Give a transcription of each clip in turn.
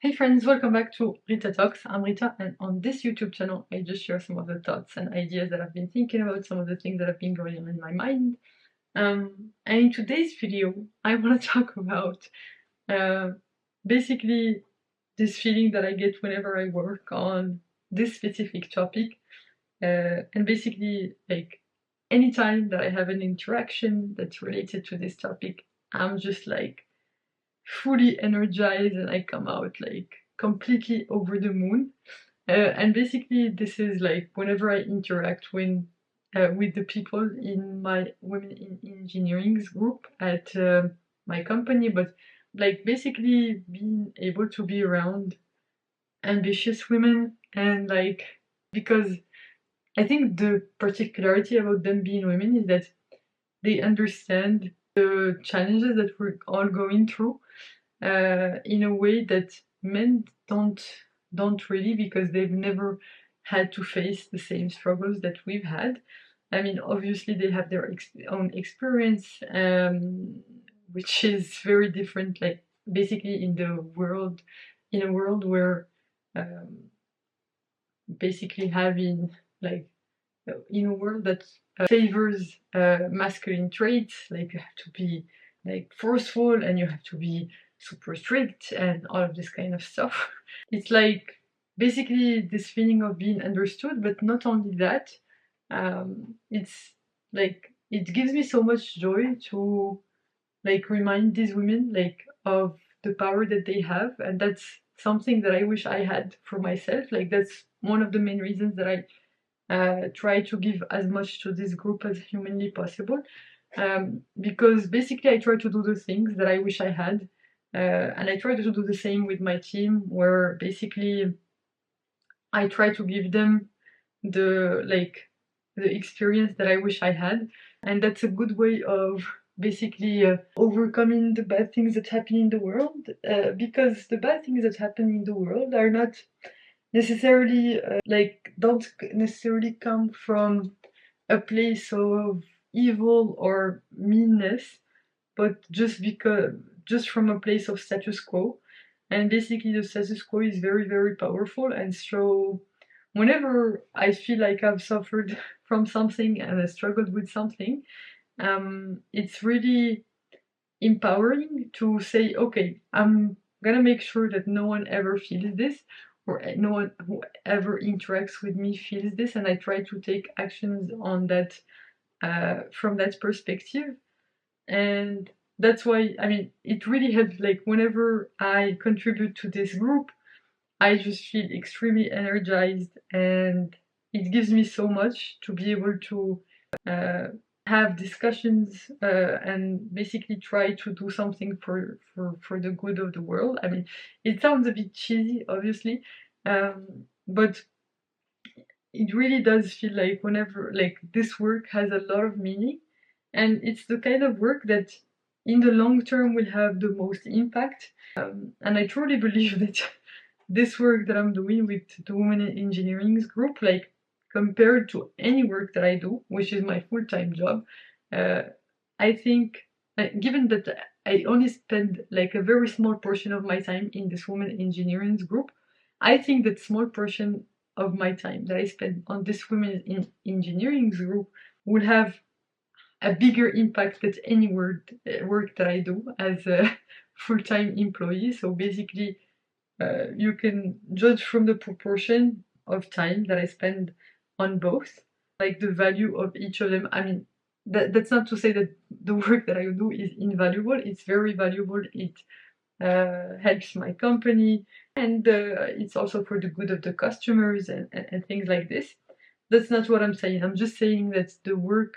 Hey friends, welcome back to Rita Talks. I'm Rita, and on this YouTube channel, I just share some of the thoughts and ideas that I've been thinking about, some of the things that have been going on in my mind. And in today's video, I want to talk about uh, basically this feeling that I get whenever I work on this specific topic. And basically, like anytime that I have an interaction that's related to this topic, I'm just like fully energized and I come out like completely over the moon. And basically, this is like whenever I interact with the people in my Women in Engineering group at my company, but like basically being able to be around ambitious women and like because I think the particularity about them being women is that they understand the challenges that we're all going through in a way that men don't really, because they've never had to face the same struggles that we've had. I mean, obviously they have their own experience, which is very different. Like basically in a world where um, basically having like in a world that favors masculine traits, like you have to be like forceful and you have to be super strict and all of this kind of stuff. It's like basically this feeling of being understood, but not only that, it's like it gives me so much joy to like remind these women like of the power that they have, and that's something that I wish I had for myself. Like that's one of the main reasons that I try to give as much to this group as humanly possible, because basically I try to do the things that I wish I had, and I try to do the same with my team, where basically I try to give them the experience that I wish I had, and that's a good way of basically overcoming the bad things that happen in the world, because the bad things that happen in the world are not necessarily don't necessarily come from a place of evil or meanness, but just from a place of status quo. And basically the status quo is very, very powerful, and so whenever I feel like I've suffered from something and I struggled with something, it's really empowering to say, okay, I'm gonna make sure that no one ever feels this, or no one who ever interacts with me feels this, and I try to take actions on that, from that perspective. And that's why, I mean, it really helps. Like whenever I contribute to this group, I just feel extremely energized, and it gives me so much to be able to uh, have discussions, and basically try to do something for the good of the world. I mean, it sounds a bit cheesy, obviously, but it really does feel like whenever like this work has a lot of meaning, and it's the kind of work that in the long term will have the most impact. And I truly believe that this work that I'm doing with the Women in Engineering group, like compared to any work that I do, which is my full-time job, uh, I think, given that I only spend like a very small portion of my time in this Women in Engineering group, I think that small portion of my time that I spend on this Women in Engineering group will have a bigger impact than any work that I do as a full-time employee. So basically, you can judge from the proportion of time that I spend on both, like the value of each of them. I mean, that's not to say that the work that I do is invaluable. It's very valuable. It helps my company, and it's also for the good of the customers and things like this. That's not what I'm saying. I'm just saying that the work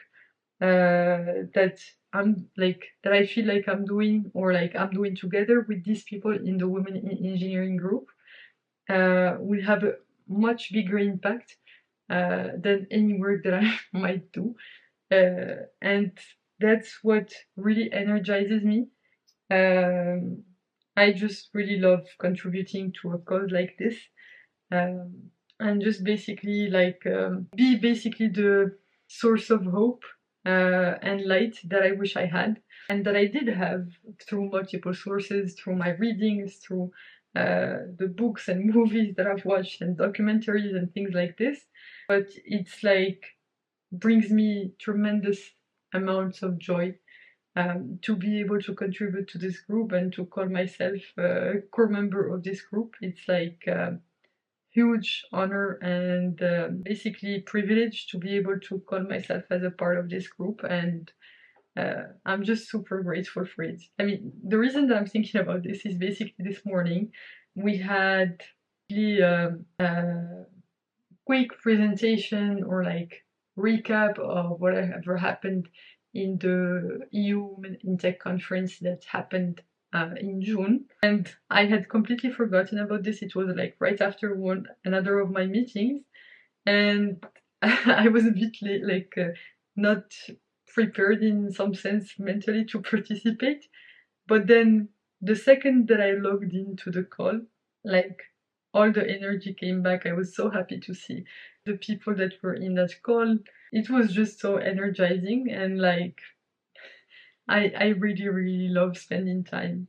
that that I feel like I'm doing, or like I'm doing together with these people in the Women in Engineering group, will have a much bigger impact than any work that I might do. And that's what really energizes me. Um, I just really love contributing to a cause like this, and just basically be basically the source of hope and light that I wish I had, and that I did have through multiple sources, through my readings, through the books and movies that I've watched and documentaries and things like this, but it's like brings me tremendous amounts of joy to be able to contribute to this group and to call myself a core member of this group. It's like huge honor and basically privilege to be able to call myself as a part of this group, and I'm just super grateful for it. I mean, the reason that I'm thinking about this is basically this morning we had really a quick presentation or like recap of whatever happened in the EU Women in Tech conference that happened in June, and I had completely forgotten about this. It was like right after another of my meetings, and I was a bit like not prepared in some sense mentally to participate. But then the second that I logged into the call, like all the energy came back. I was so happy to see the people that were in that call. It was just so energizing, and like I really, really love spending time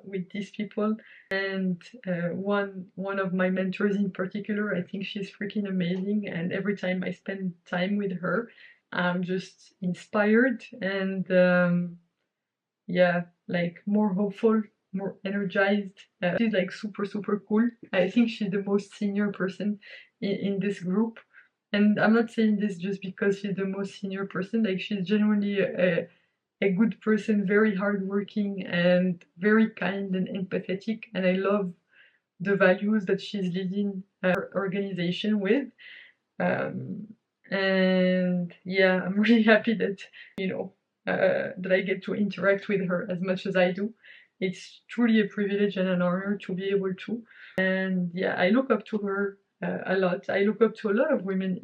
with these people. And one of my mentors in particular, I think she's freaking amazing. And every time I spend time with her, I'm just inspired and yeah, like more hopeful, more energized. She's like super, super cool. I think she's the most senior person in this group. And I'm not saying this just because she's the most senior person, like she's genuinely a good person, very hardworking and very kind and empathetic. And I love the values that she's leading her organization with. Um, and yeah, I'm really happy that, you know, that I get to interact with her as much as I do. It's truly a privilege and an honor to be able to. And yeah, I look up to her a lot. I look up to a lot of women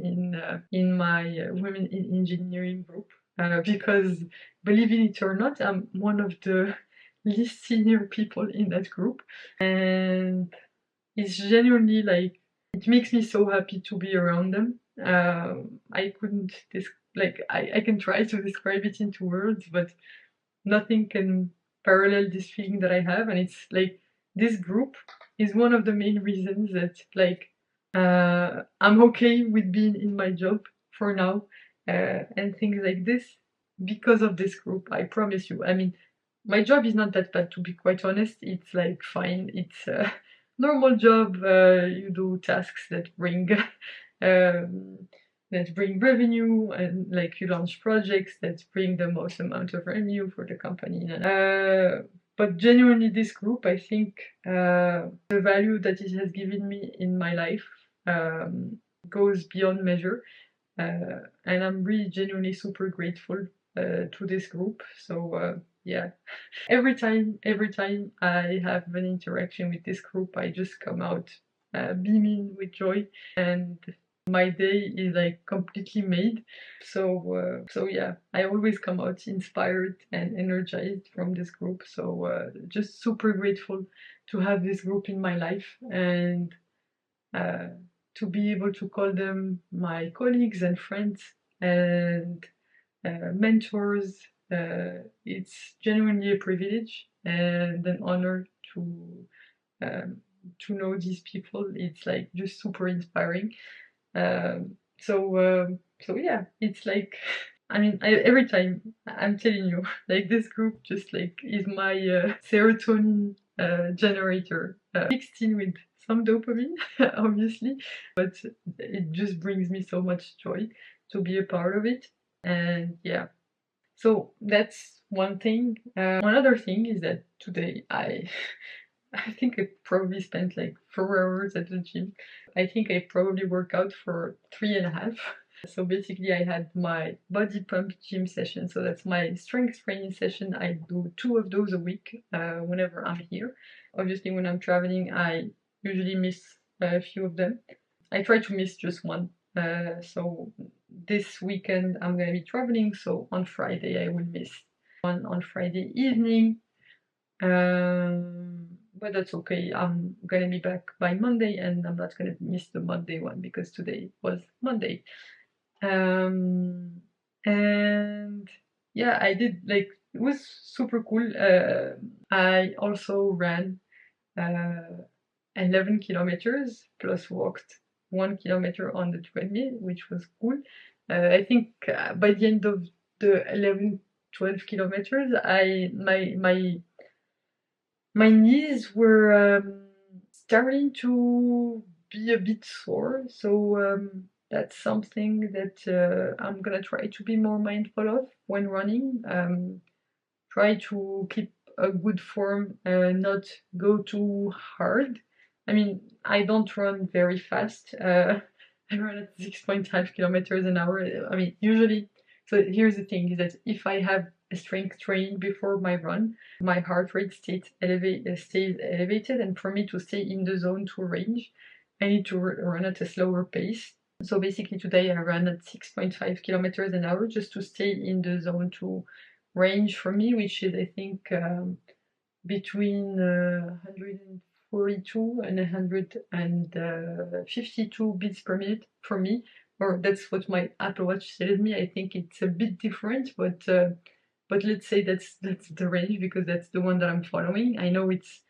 in my women in engineering group because, believe it or not, I'm one of the least senior people in that group, and it's genuinely like it makes me so happy to be around them. I couldn't like I can try to describe it into words, but nothing can parallel this feeling that I have. And it's like this group is one of the main reasons that like I'm okay with being in my job for now and things like this because of this group. I promise you. I mean, my job is not that bad, to be quite honest. It's like fine. It's a normal job. You do tasks that bring um, revenue, and like you launch projects that bring the most amount of revenue for the company. But genuinely, this group, I think, the value that it has given me in my life goes beyond measure. And I'm really genuinely super grateful to this group. So yeah, every time I have an interaction with this group, I just come out beaming with joy, and my day is like completely made. So yeah, I always come out inspired and energized from this group. So just super grateful to have this group in my life, and uh, to be able to call them my colleagues and friends and mentors. It's genuinely a privilege and an honor um, to know these people. It's like just super inspiring. So yeah, it's like I mean, every time I'm telling you, like this group just like is my serotonin generator, 16 with some dopamine, obviously, but it just brings me so much joy to be a part of it. And yeah, so that's one thing. One other thing is that today I think I probably spent like 4 hours at the gym. I think I probably worked out for 3.5. So basically I had my body pump gym session. So that's my strength training session. I do 2 of those a week whenever I'm here. Obviously when I'm traveling, I usually miss a few of them. I try to miss just one. So this weekend I'm gonna be traveling, so on Friday I will miss one on Friday evening. But that's okay. I'm gonna be back by Monday, and I'm not gonna miss the Monday one because today was Monday. And yeah, I did like it was super cool. I also ran uh, 11 kilometers plus walked 1 kilometer on the treadmill, which was cool. I think by the end of the 11, 12 kilometers, my knees were starting to be a bit sore. So that's something that I'm gonna try to be more mindful of when running. Try to keep a good form, not go too hard. I mean, I don't run very fast. I run at 6.5 kilometers an hour. I mean, usually. So here's the thing: is that if I have a strength training before my run, my heart rate stays elevated, and for me to stay in the zone to range, I need to run at a slower pace. So basically, today I ran at 6.5 kilometers an hour just to stay in the zone to range for me, which is I think between 142 and 152 beats per minute for me, or that's what my Apple Watch tells me. I think it's a bit different, but let's say that's the range because that's the one that I'm following. I know it's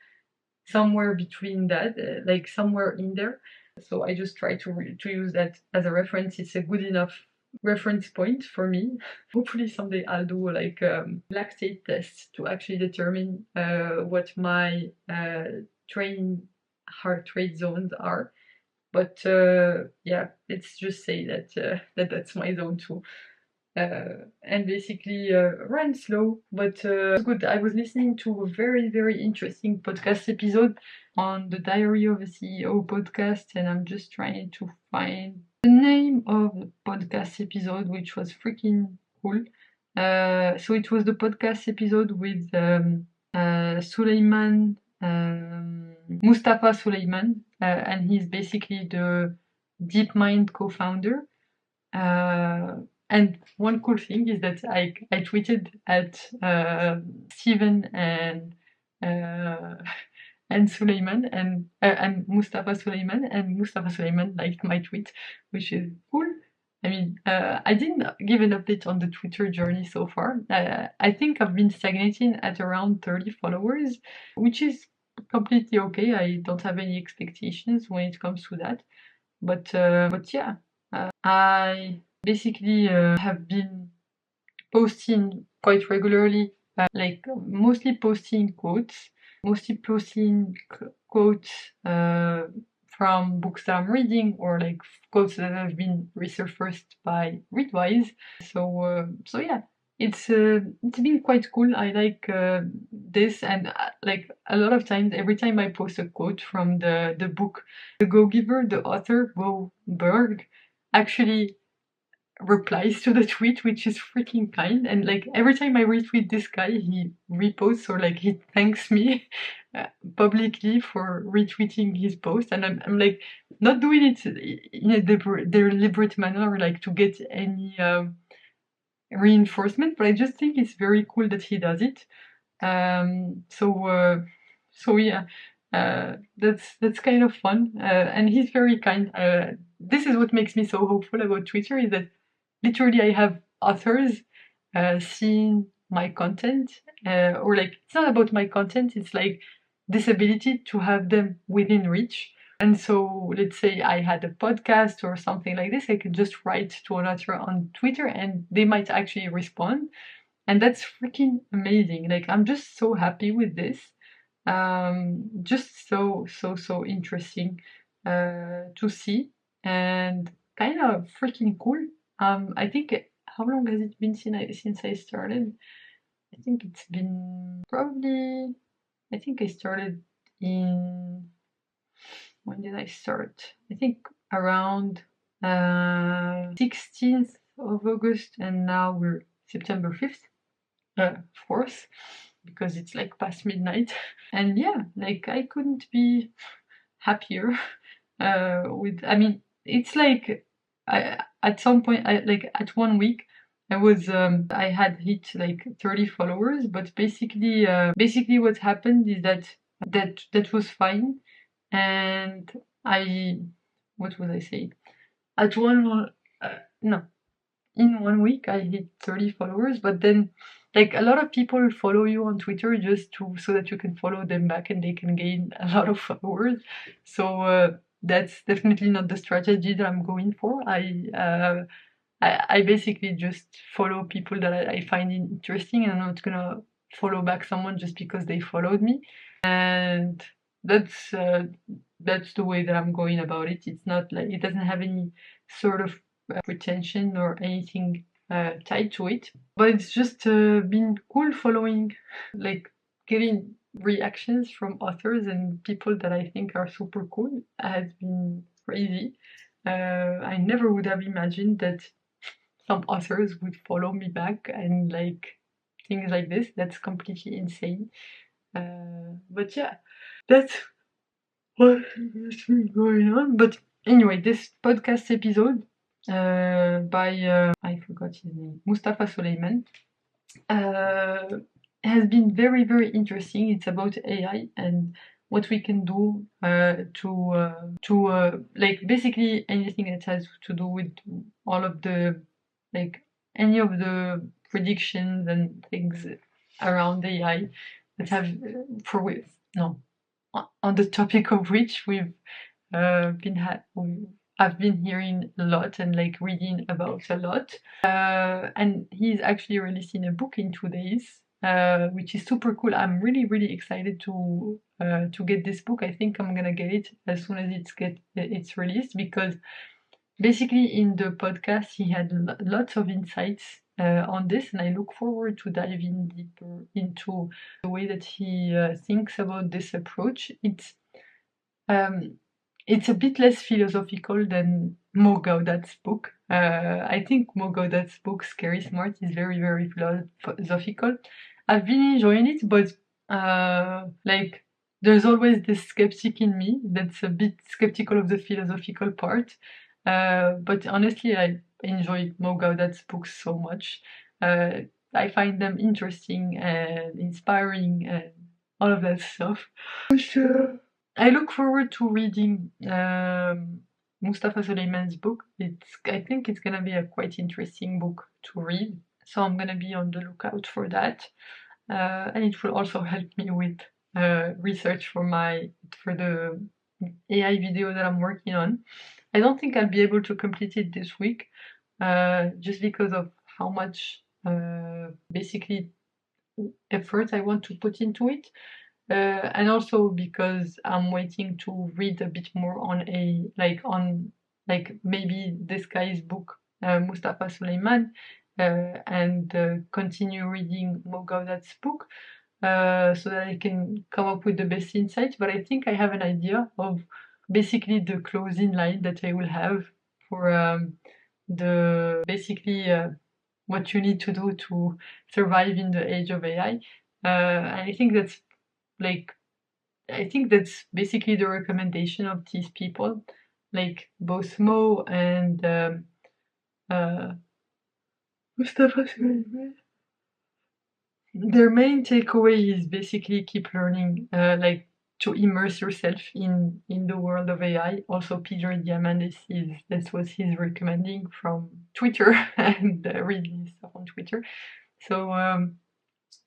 somewhere between that, like somewhere in there. So I just try to use that as a reference. It's a good enough reference point for me. Hopefully someday I'll do like lactate tests to actually determine what my training heart rate zones are. But yeah, let's just say that that's my zone too. And basically ran slow, but it was good. I was listening to a very, very interesting podcast episode on the Diary of a CEO podcast, and I'm just trying to find the name of the podcast episode, which was freaking cool. So it was the podcast episode with Suleiman, Mustafa Suleiman, and he's basically the DeepMind co-founder. And one cool thing is that I tweeted at Steven and Suleiman and Mustafa Suleiman, and Mustafa Suleiman liked my tweet, which is cool. I mean, I didn't give an update on the Twitter journey so far. I think I've been stagnating at around 30 followers, which is completely okay. I don't have any expectations when it comes to that. But yeah, I basically have been posting quite regularly, like mostly posting quotes, quotes from books that I'm reading or like quotes that have been resurfaced by Readwise. So yeah, it's been quite cool. I like this, and like a lot of times, every time I post a quote from the book, The Go Giver, the author Bo Berg actually replies to the tweet, which is freaking kind. And like every time I retweet this guy, he reposts or like he thanks me publicly for retweeting his post. And I'm like not doing it in a deliberate manner, like to get any reinforcement, but I just think it's very cool that he does it. So yeah, that's kind of fun, and he's very kind. This is what makes me so hopeful about Twitter, is that literally I have authors seeing my content, or like it's not about my content, it's like this ability to have them within reach. And so let's say I had a podcast or something like this, I could just write to an author on Twitter and they might actually respond. And that's freaking amazing. Like I'm just so happy with this. Just so interesting to see, and kind of freaking cool. I think, how long has it been since I started? I think it's been probably, I think I started in, when did I start? I think around 16th of August, and now we're September 5th, 4th, because it's like past midnight. And yeah, like I couldn't be happier with, I mean, it's like at some point, like at 1 week, I had hit like 30 followers, but basically what happened is that was fine. And what was I saying? No, in 1 week I hit 30 followers, but then like a lot of people follow you on Twitter just so that you can follow them back and they can gain a lot of followers. So that's definitely not the strategy that I'm going for. I basically just follow people that I find interesting, and I'm not gonna follow back someone just because they followed me. And that's the way that I'm going about it. It's not like it doesn't have any sort of pretension or anything tied to it. But it's just been cool following, like getting reactions from authors and people that I think are super cool has been crazy. I never would have imagined that some authors would follow me back and like things like this. That's completely insane. But yeah, that's what has been going on. But anyway, this podcast episode by I forgot his name, Mustafa Suleiman, has been very, very interesting. It's about AI and what we can do to like basically anything that has to do with all of the like any of the predictions and things around AI that have for with no on the topic of which we've I've been hearing a lot and like reading about a lot. And he's actually releasing a book in 2 days, which is super cool. I'm really, really excited to get this book. I think I'm gonna get it as soon as it's released, because basically in the podcast he had lots of insights on this, and I look forward to diving deeper into the way that he thinks about this approach. It's a bit less philosophical than Mo Gaudat's book. I think Mo Gaudat's book, Scary Smart, is very, very philosophical. I've been enjoying it, but like there's always this skeptic in me that's a bit skeptical of the philosophical part. But honestly, I enjoy Mo Gaudat's books so much. I find them interesting and inspiring and all of that stuff. Sure. I look forward to reading Mustafa Suleiman's book. I think it's gonna be a quite interesting book to read, so I'm gonna be on the lookout for that. And it will also help me with research for the AI video that I'm working on. I don't think I'll be able to complete it this week, just because of how much basically effort I want to put into it. And also because I'm waiting to read a bit more on maybe this guy's book, Mustafa Suleiman, and continue reading Mo Gaudat's book, so that I can come up with the best insights. But I think I have an idea of basically the closing line that I will have for the basically what you need to do to survive in the age of AI. And I think that's basically the recommendation of these people, like both Mo and uh, Mustafa Suleyman. Their main takeaway is basically keep learning, like to immerse yourself in the world of AI. Also, Peter Diamandis that's what he's recommending from Twitter and reading stuff on Twitter. So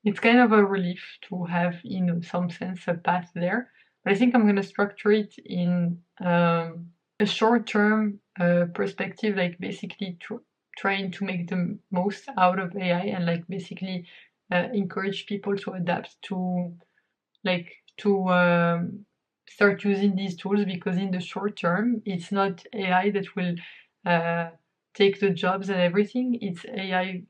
it's kind of a relief to have, in some sense, a path there. But I think I'm going to structure it in a short-term perspective, like basically trying to make the most out of AI and like basically encourage people to adapt to start using these tools, because in the short term, it's not AI that will take the jobs and everything. It's AI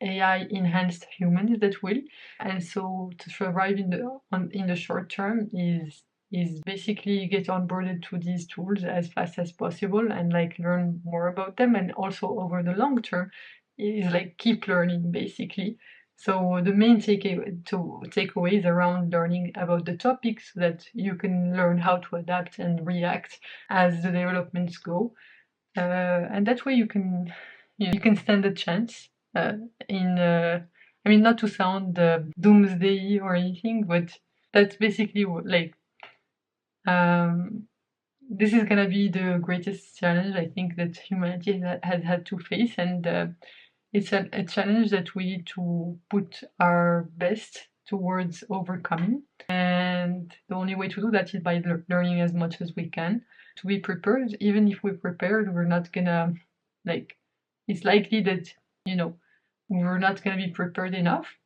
AI enhanced humans that will. And so to survive in the short term is basically get onboarded to these tools as fast as possible and like learn more about them. And also over the long term is like keep learning basically. So the main takeaways around learning about the topic, so that you can learn how to adapt and react as the developments go. And that way you can stand a chance in I mean, not to sound doomsday or anything, but that's basically um, this is gonna be the greatest challenge I think that humanity has had to face, and it's a challenge that we need to put our best towards overcoming. And the only way to do that is by learning as much as we can to be prepared. Even if we're prepared, we're not gonna, like, it's likely that, you know, we're not gonna be prepared enough.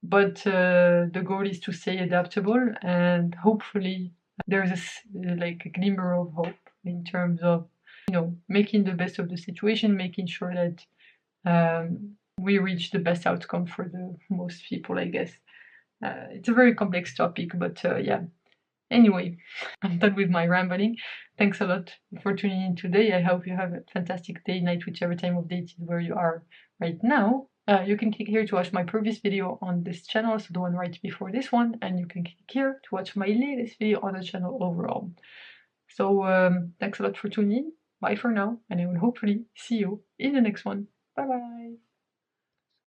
But the goal is to stay adaptable, and hopefully there's like a glimmer of hope in terms of, you know, making the best of the situation, making sure that we reach the best outcome for the most people, I guess. It's a very complex topic, but yeah. Anyway, I'm done with my rambling. Thanks a lot for tuning in today. I hope you have a fantastic day, night, whichever time of day it is where you are right now. You can click here to watch my previous video on this channel, so the one right before this one, and you can click here to watch my latest video on the channel overall. So thanks a lot for tuning in. Bye for now, and I will hopefully see you in the next one. Bye bye.